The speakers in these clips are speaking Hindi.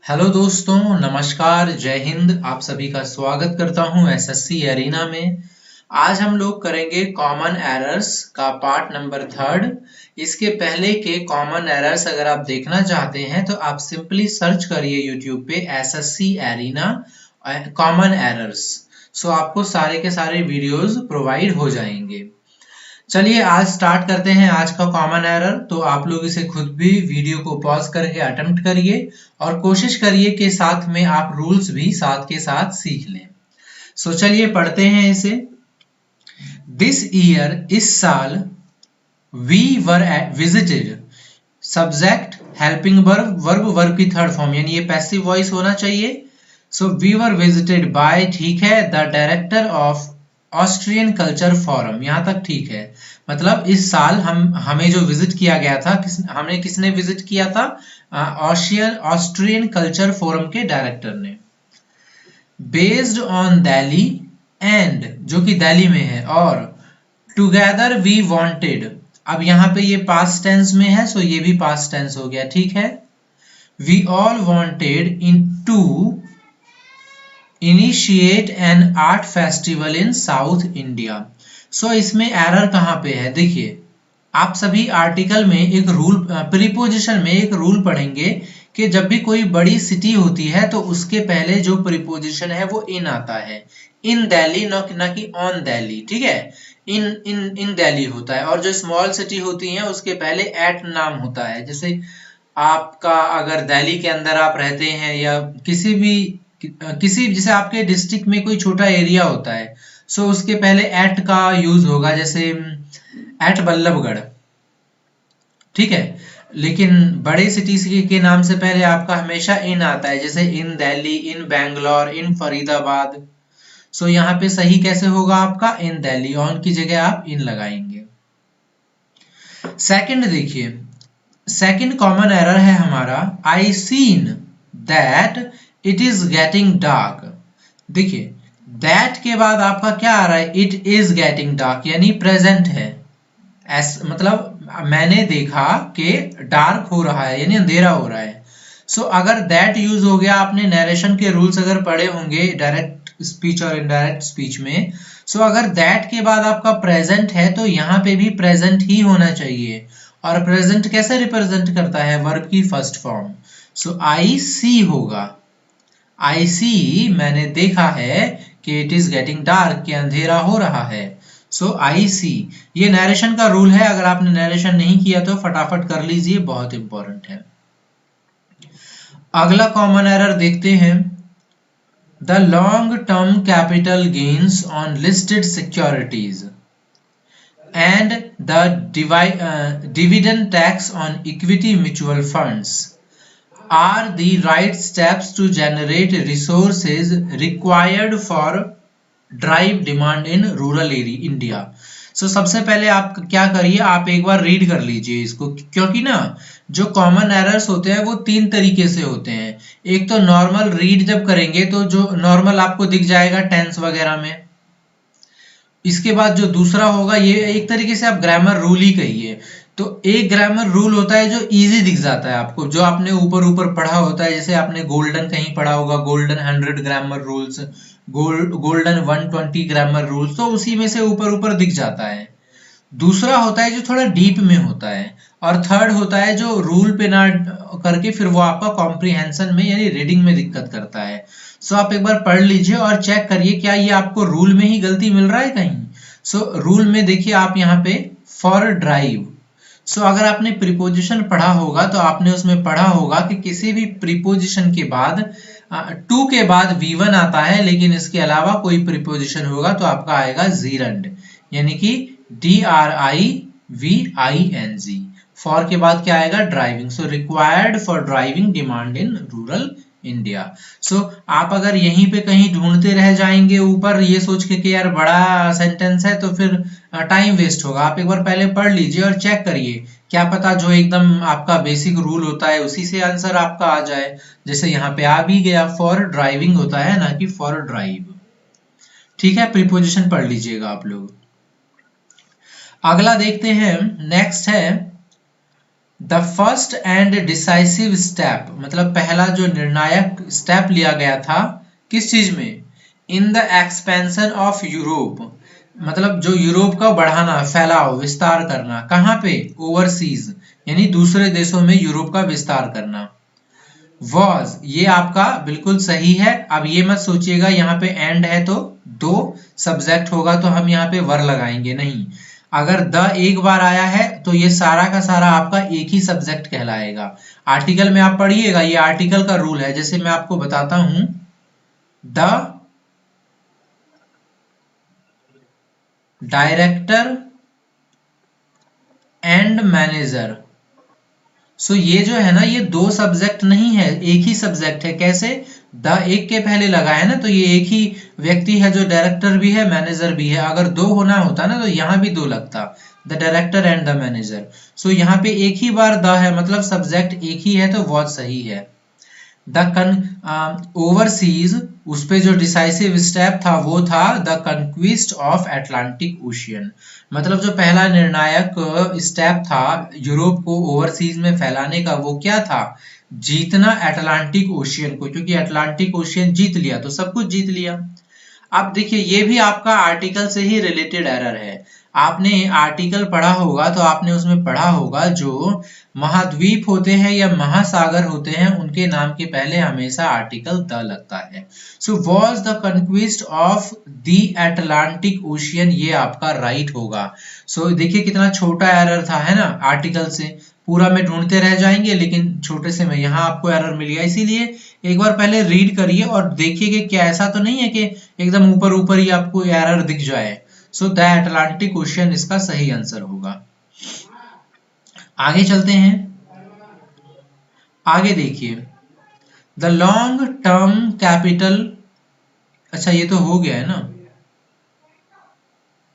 हेलो दोस्तों, नमस्कार, जय हिंद। आप सभी का स्वागत करता हूं एसएससी एरिना में। आज हम लोग करेंगे कॉमन एरर्स का पार्ट नंबर 3। इसके पहले के कॉमन एरर्स अगर आप देखना चाहते हैं तो आप सिंपली सर्च करिए यूट्यूब पे एसएससी एरिना कॉमन एरर्स। सो आपको सारे के सारे वीडियोस प्रोवाइड हो जाएंगे। चलिए आज स्टार्ट करते हैं आज का कॉमन एरर। तो आप लोग इसे खुद भी वीडियो को पॉज करके अटेम्प्ट करिए और कोशिश करिए कि साथ में आप रूल्स भी साथ के साथ सीख लें। सो चलिए पढ़ते हैं इसे। दिस ईयर, इस साल, we were visited, subject helping verb की थर्ड फॉर्म यानी ये पैसिव वॉइस होना चाहिए। So we were visited by, ठीक है, the director of Austrian culture forum, यहां तक ठीक है। मतलब इस साल हमें जो विजिट किया गया था, किसने विजिट किया था? ऑस्ट्रियन कल्चर फोरम के डायरेक्टर ने। बेस्ड ऑन दिल्ली एंड, जो कि दिल्ली में है, और टुगेदर वी वांटेड, अब यहाँ पे ये पास्ट टेंस में है, सो ये भी पास्ट टेंस हो गया, ठीक है। We all wanted in to initiate an art festival in South India. So इसमें एरर कहाँ पे है? देखिए, आप सभी आर्टिकल में एक रूल, प्रीपोजिशन में एक रूल पढ़ेंगे कि जब भी कोई बड़ी सिटी होती है तो उसके पहले जो प्रीपोजिशन है वो इन आता है। इन दिल्ली, न कि ऑन दिल्ली, ठीक है। इन दिल्ली होता है। और जो स्मॉल सिटी होती है उसके पहले एट नाम होता है। जैसे आपका अगर दिल्ली के अंदर आप रहते हैं या किसी जैसे आपके डिस्ट्रिक्ट में कोई छोटा एरिया होता है, सो उसके पहले एट का यूज होगा, जैसे एट बल्लभगढ़, ठीक है। लेकिन बड़े सिटीज के नाम से पहले आपका हमेशा इन आता है, जैसे इन दिल्ली, इन बैंगलोर, इन फरीदाबाद। सो यहाँ पे सही कैसे होगा आपका? इन दिल्ली, ऑन की जगह आप इन लगाएंगे। सेकंड देखिए, सेकंड कॉमन एरर है हमारा, I seen that it is getting dark. देखिए, दैट के बाद आपका क्या आ रहा है? इट इज गेटिंग डार्क, यानी प्रेजेंट है। मतलब मैंने देखा कि डार्क हो रहा है, यानी अंधेरा हो रहा है। सो अगर दैट यूज हो गया, आपने नरेशन के रूल्स अगर पढ़े होंगे डायरेक्ट स्पीच और इनडायरेक्ट स्पीच में, सो अगर दैट के बाद आपका प्रेजेंट है तो यहाँ पे भी प्रेजेंट ही होना चाहिए। और प्रेजेंट कैसे रिप्रेजेंट करता है? वर्ब की फर्स्ट फॉर्म। सो आई सी होगा। आई सी, मैंने देखा है कि इट इज गेटिंग डार्क, कि अंधेरा हो रहा है। सो आई सी, ये नरेशन का रूल है। अगर आपने नरेशन नहीं किया तो फटाफट कर लीजिए, बहुत इंपॉर्टेंट है। अगला कॉमन एरर देखते हैं। The long term capital gains on listed securities and the dividend tax on equity mutual funds are the right steps to generate resources required for drive demand in rural area India। सो सबसे पहले आप क्या करिए, आप एक बार रीड कर लीजिए इसको, क्योंकि ना जो कॉमन एरर्स होते हैं वो 3 तरीके से होते हैं। एक तो नॉर्मल रीड जब करेंगे तो जो नॉर्मल आपको दिख जाएगा टेंस वगैरह में। इसके बाद जो दूसरा होगा, ये एक तरीके से आप ग्रामर रूल ही कहिए। तो एक ग्रामर रूल होता है जो इजी दिख जाता है आपको, जो आपने ऊपर ऊपर पढ़ा होता है। जैसे आपने गोल्डन कहीं पढ़ा होगा, golden 100 grammar rules, golden 120 grammar rules, तो उसी में से ऊपर ऊपर दिख जाता है। दूसरा होता है जो थोड़ा डीप में होता है, और थर्ड होता है जो रूल पे ना करके फिर वो आपका कॉम्प्रिहेंशन में यानी रीडिंग में दिक्कत करता है। सो आप एक बार पढ़ लीजिए और चेक करिए क्या ये आपको रूल में ही गलती मिल रहा है कहीं। सो रूल में देखिए आप यहाँ पे फॉर ड्राइव। सो अगर आपने प्रीपोजिशन पढ़ा होगा तो आपने उसमें पढ़ा होगा कि किसी भी प्रीपोजिशन के बाद टू के बाद V1 आता है, लेकिन इसके अलावा कोई प्रीपोजिशन होगा तो आपका आएगा जीरंड, यानी कि DRIVING। फॉर के बाद क्या आएगा? Driving. So required for driving demand in rural India. So आप अगर यहीं पे कहीं ढूंढते रह जाएंगे ऊपर ये सोच के कि यार बड़ा सेंटेंस है, तो फिर टाइम वेस्ट होगा। आप एक बार पहले पढ़ लीजिए और चेक करिए, क्या पता जो एकदम आपका बेसिक रूल होता है उसी से आंसर आपका आ जाए। जैसे यहाँ पे आ भी गया, फॉर ड्राइविंग होता है ना कि फॉर ड्राइव। ठीक है, प्रीपोजिशन पढ़ लीजिएगा आप लोग। अगला देखते हैं, नेक्स्ट है the first and decisive step, मतलब पहला जो निर्णायक स्टेप लिया गया था किस चीज में, in the expansion of Europe, मतलब जो यूरोप का बढ़ाना, फैलाव, विस्तार करना, कहाँ पे, ओवरसीज, यानी दूसरे देशों में यूरोप का विस्तार करना। वॉज, ये आपका बिल्कुल सही है। अब ये मत सोचिएगा यहाँ पे एंड है तो दो सब्जेक्ट होगा तो हम यहाँ पे वर लगाएंगे, नहीं। अगर द एक बार आया है तो ये सारा का सारा आपका एक ही सब्जेक्ट कहलाएगा। आर्टिकल में आप पढ़िएगा, ये आर्टिकल का रूल है। जैसे मैं आपको बताता हूं, द डायरेक्टर एंड मैनेजर। सो ये जो है ना, ये दो सब्जेक्ट नहीं है, एक ही सब्जेक्ट है। कैसे, द एक के पहले लगा है ना, तो ये एक ही व्यक्ति है जो डायरेक्टर भी है, मैनेजर भी है। अगर दो होना होता ना तो यहाँ भी दो लगता, the director and the manager. So यहाँ पे एक ही बार द है, मतलब सब्जेक्ट एक ही है, तो बहुत सही है। द ओवरसीज, उस पे जो डिसाइसिव स्टेप था वो था the conquest of Atlantic ocean, मतलब जो पहला निर्णायक स्टेप था यूरोप को ओवरसीज में फैलाने का, वो क्या था, जीतना अटलांटिक ओशियन को, क्योंकि अटलांटिक ओशियन जीत लिया तो सब कुछ जीत लिया। अब देखिए, ये भी आपका आर्टिकल से ही रिलेटेड एरर है। आपने आर्टिकल पढ़ा होगा तो आपने उसमें पढ़ा होगा जो महाद्वीप होते हैं या महासागर होते हैं उनके नाम के पहले हमेशा आर्टिकल द लगता है। So was the conquest of the Atlantic Ocean, ये आपका राइट होगा। सो देखिए कितना छोटा एरर था, है ना, आर्टिकल से। पूरा में ढूंढते रह जाएंगे लेकिन छोटे से में यहाँ आपको एरर मिल गया। इसीलिए एक बार पहले रीड करिए और देखिए कि क्या ऐसा तो नहीं है कि एकदम ऊपर ऊपर ही आपको एरर दिख जाए। सो द अटलांटिक ओशियन इसका सही आंसर होगा। आगे चलते हैं, आगे देखिए, द लॉन्ग टर्म कैपिटल, अच्छा ये तो हो गया है ना,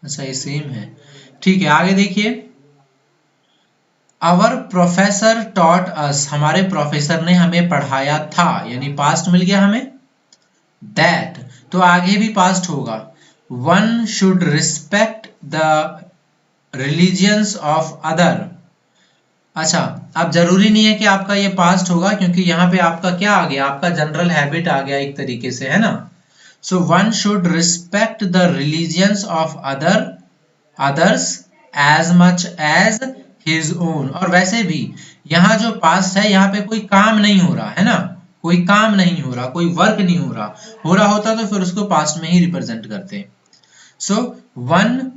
अच्छा ये सेम है, ठीक है। आगे देखिए, आवर प्रोफेसर टॉट अस, हमारे प्रोफेसर ने हमें पढ़ाया था, यानी पास्ट मिल गया हमें। दैट, तो आगे भी पास्ट होगा। One should respect the religions of other. अच्छा, अब जरूरी नहीं है कि आपका ये पास्ट होगा, क्योंकि यहाँ पे आपका क्या आ गया, आपका जनरल हैबिट आ गया एक तरीके से, है ना। So one should respect the religions of others as much as his own. और वैसे भी यहाँ जो पास्ट है, यहाँ पे कोई काम नहीं हो रहा है ना, कोई काम नहीं हो रहा, कोई वर्क नहीं हो रहा होता तो फिर उसको पास्ट में ही रिप्रेजेंट करते। सो वन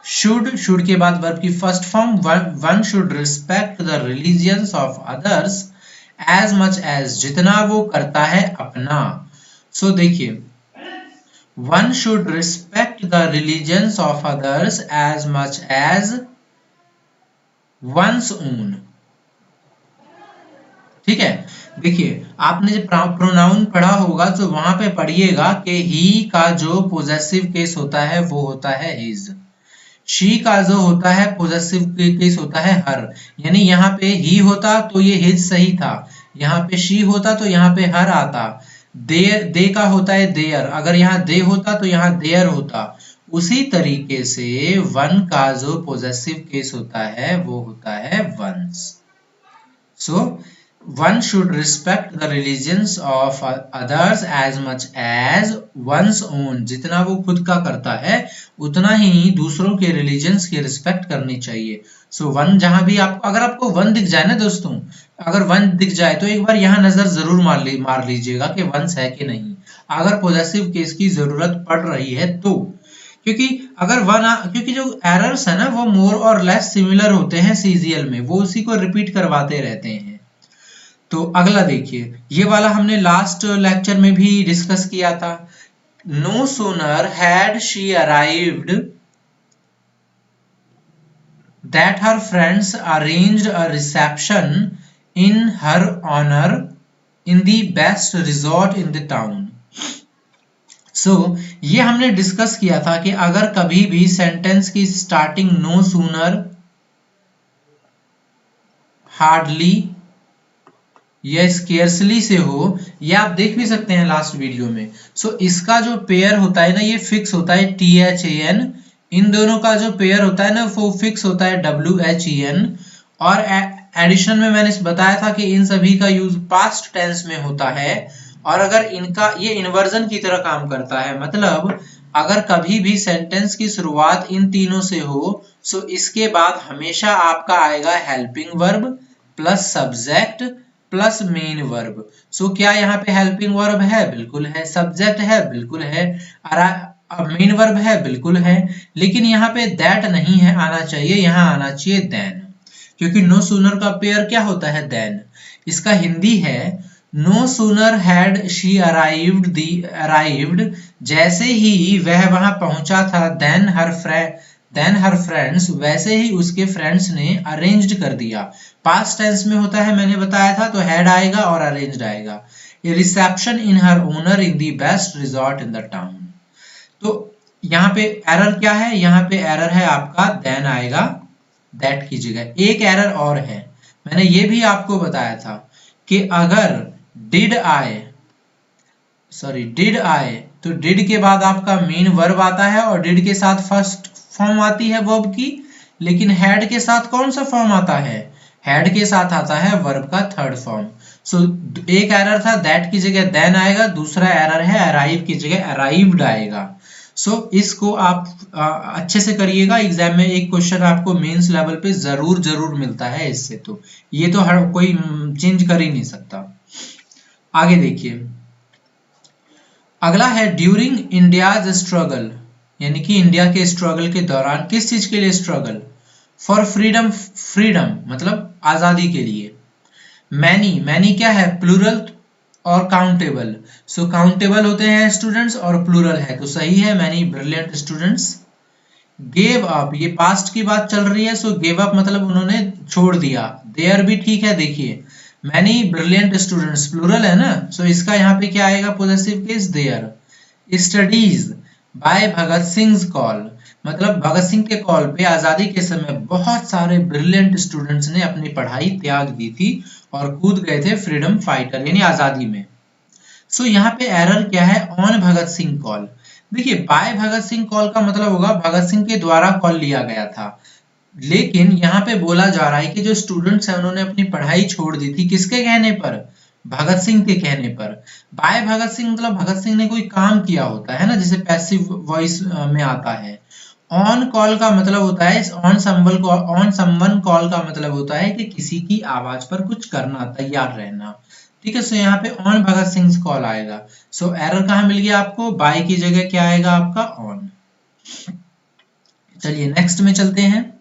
शुड के बाद वर्ब की first form, one should respect the religions of others as much as, जितना वो करता है अपना। सो देखिए, one should respect the religions of others as much as one's own, ठीक है। देखिए, आपने जब प्रोनाउन पढ़ा होगा तो वहां पे पढ़िएगा कि ही का जो पोजेसिव केस होता है वो होता है हिज, शी का जो होता है पोजेसिव केस होता है हर। यानी यहाँ पे ही होता तो ये हिज सही था, यहाँ पे शी होता तो यहाँ पे हर आता। दे का होता है देयर, अगर यहाँ दे होता तो यहाँ देयर होता। उसी तरीके से वन का जो पोजेसिव केस होता है वो होता है one's. So one should respect the religions of others as much as one's own, जितना वो खुद का करता है उतना ही दूसरों के रिलीजन्स की रिस्पेक्ट करनी चाहिए। सो वन, जहां भी आपको, अगर आपको वन दिख जाए ना दोस्तों, अगर वन दिख जाए तो एक बार यहाँ नजर जरूर मार लीजिएगा कि वंस है कि नहीं, अगर पॉजेसिव केस की जरूरत पड़ रही है तो। क्योंकि अगर क्योंकि जो एरर्स है ना वो मोर और लेस सिमिलर होते हैं सीजीएल में, वो उसी को रिपीट करवाते रहते हैं। तो अगला देखिए, ये वाला हमने लास्ट लेक्चर में भी डिस्कस किया था। No sooner had she arrived that her friends arranged a reception in her honour in the best resort in the town. So ये हमने डिस्कस किया था कि अगर कभी भी सेंटेंस की स्टार्टिंग नो सूनर, हार्डली या स्केर्सली से हो, या आप देख भी सकते हैं लास्ट वीडियो में। सो इसका जो पेयर होता है ना, ये फिक्स होता है THAN, इन दोनों का जो पेयर होता है ना वो फिक्स होता है WHEN, और एडिशन में मैंने बताया था कि इन सभी का यूज पास्ट टेंस में होता है, और अगर इनका ये इन्वर्जन की तरह काम करता है, मतलब अगर कभी भी सेंटेंस की शुरुआत इन तीनों से हो सो इसके बाद हमेशा आपका आएगा helping verb plus subject plus main verb. So क्या यहाँ पे हेल्पिंग वर्ब है? बिल्कुल है। सब्जेक्ट है? बिल्कुल है। मेन वर्ब है? बिल्कुल है। लेकिन यहाँ पे दैट नहीं है आना चाहिए, यहाँ आना चाहिए देन, क्योंकि नो सूनर का पेयर क्या होता है? देन। इसका हिंदी है no sooner had she arrived, जैसे ही वह वहां पहुंचा था, देन हर फ्रेंड्स, वैसे ही उसके फ्रेंड्स ने अरेंज्ड कर दिया। पास्ट टेंस में होता है, मैंने बताया था, तो हैड आएगा और अरेंज्ड आएगा। A reception in her honour in the best resort in the town. तो यहाँ पे एरर क्या है? यहाँ पे एरर है आपका देन आएगा दैट की जगह। एक एरर और है, मैंने ये भी आपको बताया था कि अगर डिड आए तो डिड के बाद आपका मेन वर्ब आता है और डिड के साथ फर्स्ट फॉर्म आती है वर्ब की, लेकिन हैड के साथ कौन सा फॉर्म आता है? हैड के साथ आता है वर्ब का थर्ड फॉर्म। सो एक एरर था दैट की जगह देन आएगा, दूसरा एरर है अराइव की जगह अराइव्ड आएगा। सो इसको आप अच्छे से करिएगा, एग्जाम में एक क्वेश्चन आपको मेंस लेवल पे जरूर मिलता है इससे, तो ये तो हर कोई चेंज कर ही नहीं सकता। आगे देखिए, अगला है ड्यूरिंग इंडियाज स्ट्रगल, यानी कि इंडिया के स्ट्रगल के दौरान। किस चीज के लिए स्ट्रगल? फॉर फ्रीडम, फ्रीडम मतलब आजादी के लिए। मैनी क्या है? प्लूरल और काउंटेबल। सो काउंटेबल होते हैं स्टूडेंट्स और प्लूरल है, तो सही है many brilliant students. Gave up, ये पास्ट की बात चल रही है, सो गेव अप मतलब उन्होंने छोड़ दिया। देयर भी ठीक है, देखिए मैनी ब्रिलियंट स्टूडेंट्स प्लूरल है ना, सो इसका यहाँ पे क्या आएगा? Possessive case there. Studies by Bhagat Singh call, मतलब भगत सिंह के कॉल पे आजादी के समय बहुत सारे ब्रिलियंट स्टूडेंट्स ने अपनी पढ़ाई त्याग दी थी और कूद गए थे फ्रीडम फाइटर यानी आजादी में। सो यहाँ पे एरर क्या है? On Bhagat Singh call. देखिए बाय भगत सिंह कॉल का मतलब होगा भगत सिंह के द्वारा कॉल लिया गया था, लेकिन यहाँ पे बोला जा रहा है कि जो स्टूडेंट्स हैं उन्होंने अपनी पढ़ाई छोड़ दी थी, किसके कहने पर? भगत सिंह के कहने पर। बाय भगत सिंह मतलब भगत सिंह ने कोई काम किया होता है ना, जिसे पैसिव वॉइस में आता है। ऑन कॉल का मतलब होता है, ऑन समवन कॉल का मतलब होता है कि किसी की आवाज पर कुछ करना, तैयार रहना। ठीक है, सो यहाँ पे ऑन भगत सिंह कॉल आएगा। सो एरर कहाँ मिल गया आपको? बाय की जगह क्या आएगा आपका? ऑन। चलिए नेक्स्ट में चलते हैं।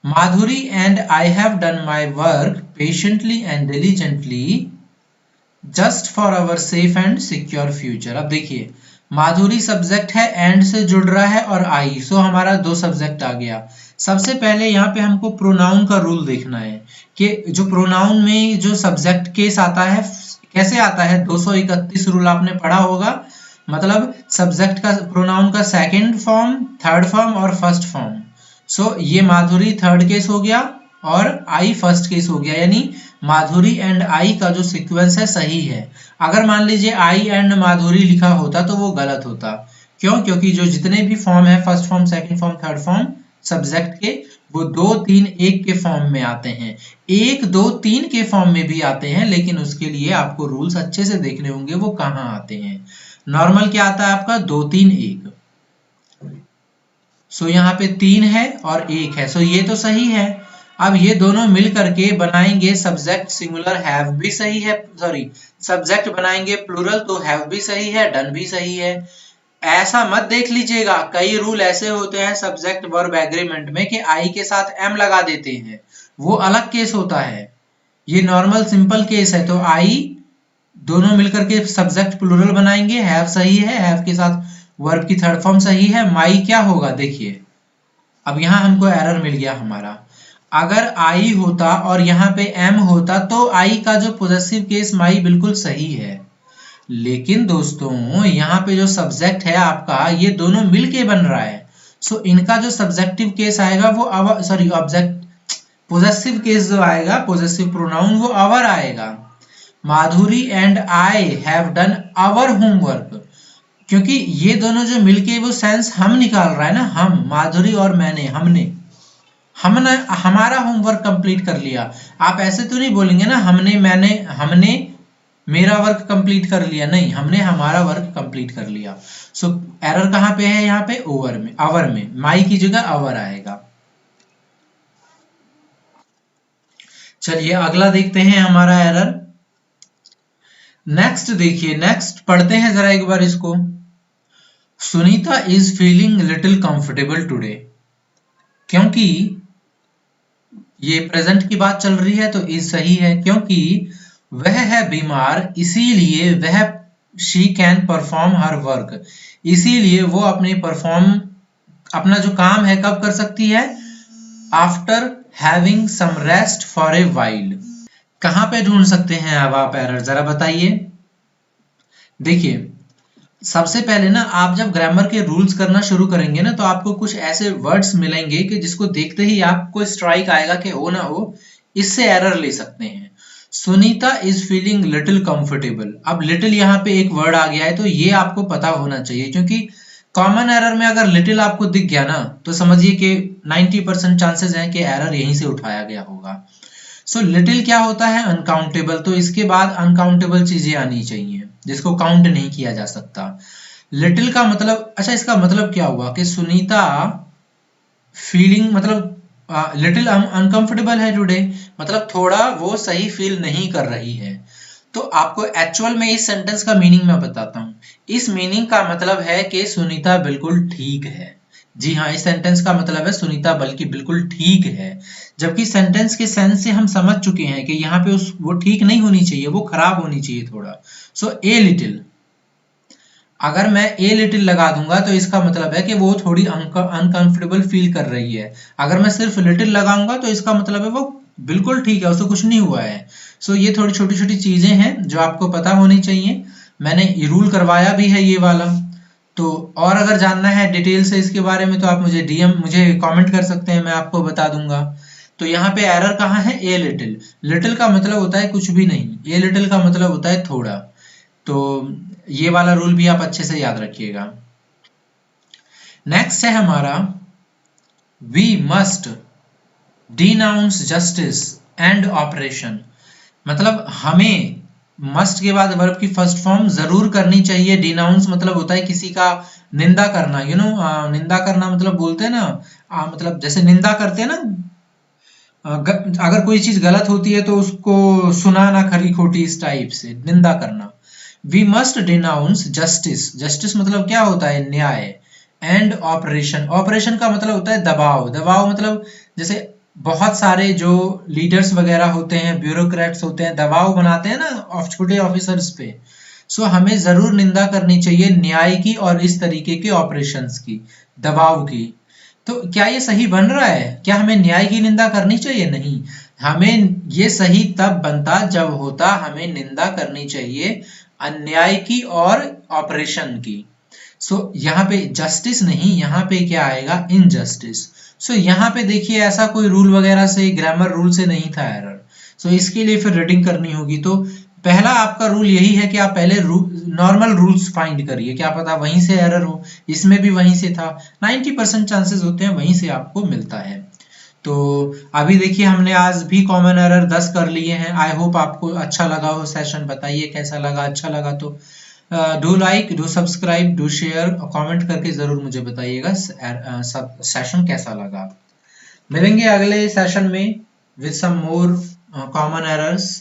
Madhuri and I have done my work patiently and diligently just for our safe and secure future. अब देखिए माधुरी सब्जेक्ट है, एंड से जुड़ रहा है, और आई, सो हमारा दो सब्जेक्ट आ गया। सबसे पहले यहाँ पे हमको प्रोनाउन का रूल देखना है कि जो प्रोनाउन में जो सब्जेक्ट केस आता है कैसे आता है। 231 रूल आपने पढ़ा होगा, मतलब सब्जेक्ट का प्रोनाउन का सेकंड फॉर्म, थर्ड फॉर्म और फर्स्ट फॉर्म। सो ये माधुरी थर्ड केस हो गया और आई फर्स्ट केस हो गया, यानी माधुरी एंड आई का जो सीक्वेंस है सही है। अगर मान लीजिए आई एंड माधुरी लिखा होता तो वो गलत होता। क्यों? क्योंकि जो जितने भी फॉर्म है, first form, second form, third form subject के, वो 2, 3, 1 के फॉर्म में आते हैं। 1, 2, 3 के फॉर्म में भी आते हैं, लेकिन उसके लिए आपको रूल्स अच्छे से देखने होंगे वो कहाँ आते हैं। नॉर्मल क्या आता है आपका? 2, 3, 1। सो यहाँ पे 3 है और 1 है, सो ये तो सही है। अब ये दोनों मिल करके बनाएंगे सब्जेक्ट सिंगुलर, हैव भी सही है, सॉरी सब्जेक्ट बनाएंगे प्लूरल, तो हैव भी सही है, डन भी सही है। ऐसा मत देख लीजिएगा, कई रूल ऐसे होते हैं सब्जेक्ट वर्ब एग्रीमेंट में कि आई के साथ एम लगा देते हैं, वो अलग केस होता है। ये नॉर्मल सिंपल केस है, तो आई दोनों मिलकर के सब्जेक्ट प्लूरल बनाएंगे, हैव सही है, हैव के साथ वर्ब की थर्ड फॉर्म सही है। माई क्या होगा? देखिए अब यहाँ हमको एरर मिल गया हमारा। अगर आई होता और यहाँ पे एम होता तो आई का जो पोजेसिव केस माई बिल्कुल सही है, लेकिन दोस्तों यहाँ पे जो सब्जेक्ट है आपका, ये दोनों मिलके बन रहा है। सो इनका जो सब्जेक्टिव केस आएगा वो ऑब्जेक्ट पोजेसिव केस जो आएगा, पोजेसिव प्रोनाउन, वो अवर आएगा। Madhuri and I have done our homework, क्योंकि ये दोनों जो मिलके वो सेंस हम निकाल रहा है ना, हम, माधुरी और मैंने, हमने हमारा होमवर्क कंप्लीट कर लिया। आप ऐसे तो नहीं बोलेंगे ना हमने मेरा वर्क कंप्लीट कर लिया, नहीं, हमने हमारा वर्क कंप्लीट कर लिया। सो एरर कहाँ पे है, यहाँ पे ओवर में, आवर में, माई की जगह आवर आएगा। चलिए अगला देखते हैं हमारा एरर। नेक्स्ट देखिए, नेक्स्ट पढ़ते हैं जरा एक बार इसको। Sunita is feeling little comfortable today, क्योंकि ये प्रेजेंट की बात चल रही है तो इज सही है, क्योंकि वह है बीमार इसीलिए वह she can perform her work, इसीलिए वो अपना जो काम है कब कर सकती है, after having some rest for a while. कहां पे ढूंढ सकते हैं अब आप एरर, जरा बताइए। देखिए सबसे पहले ना आप जब ग्रामर के रूल्स करना शुरू करेंगे ना तो आपको कुछ ऐसे वर्ड्स मिलेंगे कि जिसको देखते ही आपको स्ट्राइक आएगा कि हो ना हो इससे एरर ले सकते हैं। Sunita is feeling little comfortable, अब लिटिल यहाँ पे एक वर्ड आ गया है तो ये आपको पता होना चाहिए, क्योंकि कॉमन एरर में अगर लिटिल आपको दिख गया ना तो समझिए कि 90% चांसेस हैं कि एरर यहीं से उठाया गया होगा। सो लिटिल क्या होता है, अनकाउंटेबल, तो इसके बाद अनकाउंटेबल चीजें आनी चाहिए जिसको काउंट नहीं किया जा सकता। लिटिल का मतलब, अच्छा इसका मतलब क्या हुआ कि सुनीता फीलिंग मतलब लिटिल अनकंफर्टेबल है टुडे, मतलब थोड़ा वो सही फील नहीं कर रही है। तो आपको एक्चुअल में इस सेंटेंस का मीनिंग मैं बताता हूँ। इस मीनिंग का मतलब है कि सुनीता बिल्कुल ठीक है। जी हाँ, इस सेंटेंस का मतलब है सुनीता बल्कि बिल्कुल ठीक है, जबकि सेंटेंस के सेंस से हम समझ चुके हैं कि यहाँ पे वो ठीक नहीं होनी चाहिए, वो खराब होनी चाहिए थोड़ा। सो ए लिटिल, अगर मैं ए लिटिल लगा दूंगा तो इसका मतलब है कि वो थोड़ी अनकंफर्टेबल फील कर रही है। अगर मैं सिर्फ लिटिल लगाऊंगा तो इसका मतलब है वो बिल्कुल ठीक है, उसको कुछ नहीं हुआ है। सो ये थोड़ी छोटी छोटी चीजें हैं जो आपको पता होनी चाहिए। मैंने रूल करवाया भी है ये वाला। तो और अगर जानना है डिटेल से इसके बारे में तो आप मुझे कमेंट कर सकते हैं, मैं आपको बता दूंगा। तो यहाँ पे एरर कहाँ है, ए लिटिल। लिटिल का मतलब होता है कुछ भी नहीं, ए लिटिल का मतलब होता है थोड़ा। तो ये वाला रूल भी आप अच्छे से याद रखिएगा। नेक्स्ट है हमारा we must denounce justice and oppression, मतलब हमें मस्ट के बाद वर्ब की फर्स्ट फॉर्म जरूर करनी चाहिए। डिनाउंस मतलब होता है किसी का निंदा करना, निंदा करना मतलब बोलते हैं ना, मतलब जैसे निंदा करते हैं ना, अगर कोई चीज गलत होती है तो उसको सुनाना खरी खोटी, इस टाइप से निंदा करना। We must denounce justice, justice मतलब क्या होता है, न्याय। एंड ऑपरेशन, ऑपरेशन का मतलब होता है दबाव, दबाव मतलब जैसे बहुत सारे जो लीडर्स वगैरह होते हैं, ब्यूरोक्रेट्स होते हैं, दबाव बनाते हैं ना छोटे ऑफिसर्स पे। सो हमें जरूर निंदा करनी चाहिए न्याय की और इस तरीके के ऑपरेशंस की, दबाव की। तो क्या ये सही बन रहा है, क्या हमें न्याय की निंदा करनी चाहिए, नहीं। हमें ये सही तब बनता जब होता हमें निंदा करनी चाहिए अन्याय की और ऑपरेशन की। सो यहाँ पे जस्टिस नहीं, यहाँ पे क्या आएगा, इनजस्टिस। सो यहाँ पे देखिए ऐसा कोई रूल वगैरह से, ग्रामर रूल से नहीं था एरर। सो इसके लिए फिर रीडिंग करनी होगी। तो पहला आपका रूल यही है कि आप पहले नॉर्मल रूल्स फाइंड करिए, क्या पता वहीं से एरर हो। इसमें भी वहीं से था, 90% चांसेस होते हैं वहीं से आपको मिलता है। तो अभी देखिए हमने आज भी कॉमन एरर 10 कर लिए हैं। आई होप आपको अच्छा लगा हो सेशन, बताइए कैसा लगा। अच्छा लगा तो do like, do subscribe, do share, comment करके जरूर मुझे बताइएगा सेशन कैसा लगा। मिलेंगे अगले सेशन में with some more common errors.